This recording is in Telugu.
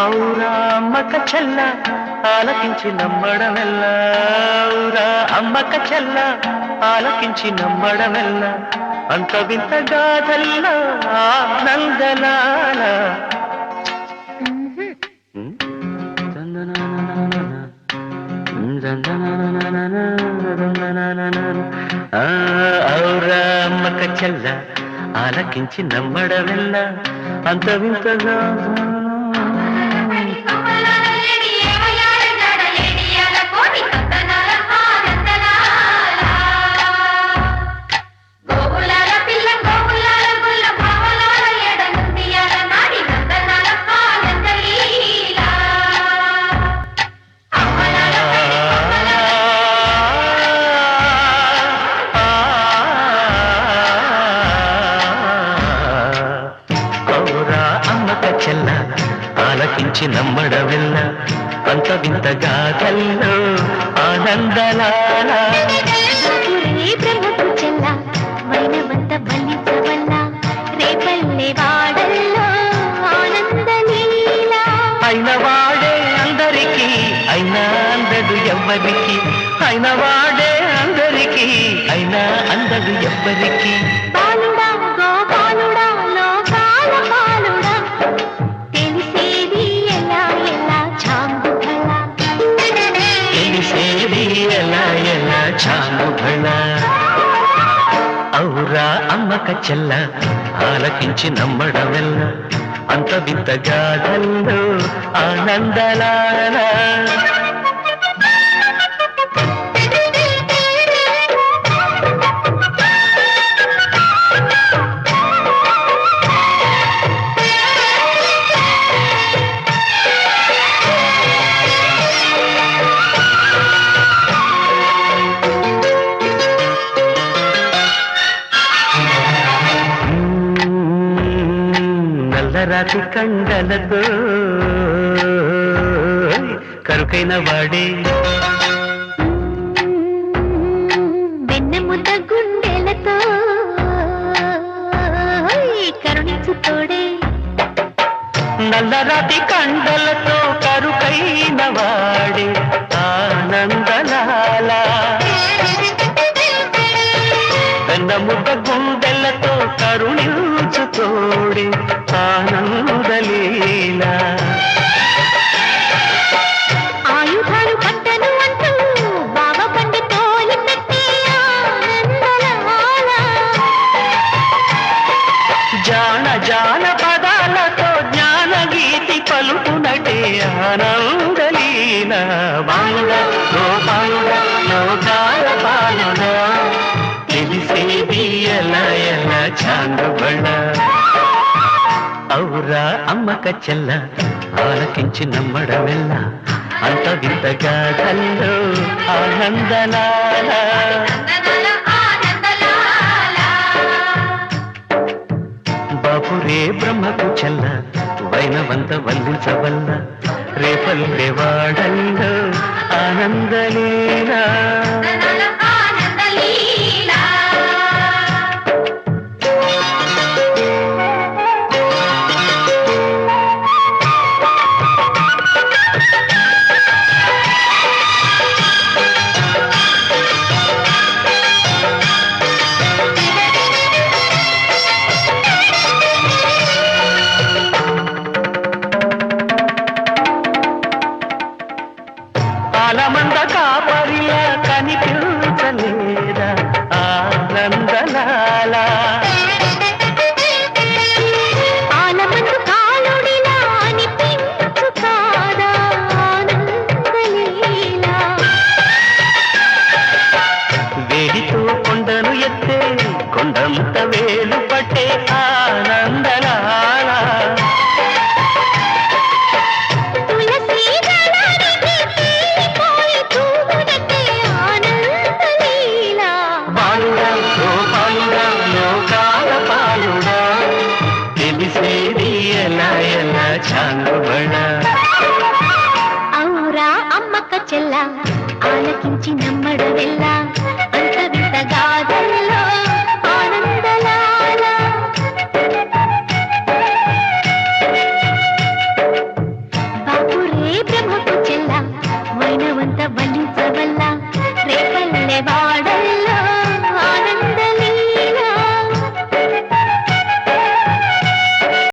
ఔరా అమ్మక చెల్ల ఆలకించి నమ్మడమెల్ల ఔరా అమ్మక చెల్ల ఆలకించి నమ్మడమెల్ల అంత వింత గాథల్ల ఆనందలాల ఔరా అమ్మక చెల్ల ఆలకించి నమ్మడమెల్ల అంత వింతగా ఆలకించి నమ్మడమెల్ల అంత వింత గాథల్లో ఆనందలాల బ్రహ్మకు చెల్ల వైనవంత బలించవల్ల రేపల్లె వాడల్లో ఆనందలీల అయిన వాడే అందరికీ అయినా అందదు ఎవ్వరికి అయిన వాడే అందరికీ అయినా అందదు ఎవ్వరికి బాలుడా గోపాలుడా లోకాల పాలుడా తెలిసేది ఎలా ఎలా చాంగుఫల తెలిసేది ఎలా ఎలా చాంగుఫల ఔరా అమ్మక చెల్ల ఆలకించి నమ్మడమెల్ల అంత వింత గాథల్లో ఆనందలాల నల్లరాతి కండలతో కరుకైన వాడే వెన్నెముద్ద గుండెలతో కరుణించు తోడే నల్లరాతి కండలతో కరుకైన వాడే ఆనందలాల వెన్నముద్ద గుండెలతో కరుణించు తోడే ఆనందలీల ఆయుధాలు పట్టను అంటూ బాబా పండి తోలినట్టే ఆనందలాల జాన జాన పదాలతో జ్ఞాన గీతి పలుకునటే ఆనందలీల బాలుడ గోపాలుడ లోకాల పాలుడ తెలిసేది ఎలా ఎలా చాంగబడ ఔరా అమ్మక చెల్ల ఆలకించి నమ్మడమెల్ల అంత వింత గాథల్లో ఆనందలాల బాపురే బ్రహ్మకు చెల్ల వైనవంత వల్లించవల్ల రేపల్లె వాడల్లో ఆనందలీలా ఆలమంద కాపరిలా కనిపించలేదా ఆనందలాల ఆలమందు కాలుడిలా అనిపించు కాదా ఆనందలీల వేడితో కొండను ఎత్తే కొండంత వేలు పట్టే ఆనందలాల తులసి దళానికి తీరిపోయి తూగునట్టే ఆనందలీల బాలుడా గోపాలుడా లోకాల పాలుడా తెలిసేది ఎలా ఎలా చాంగుబడ ఔరా అమ్మక చెల్ల ఆలకించి నమ్మడమెల్ల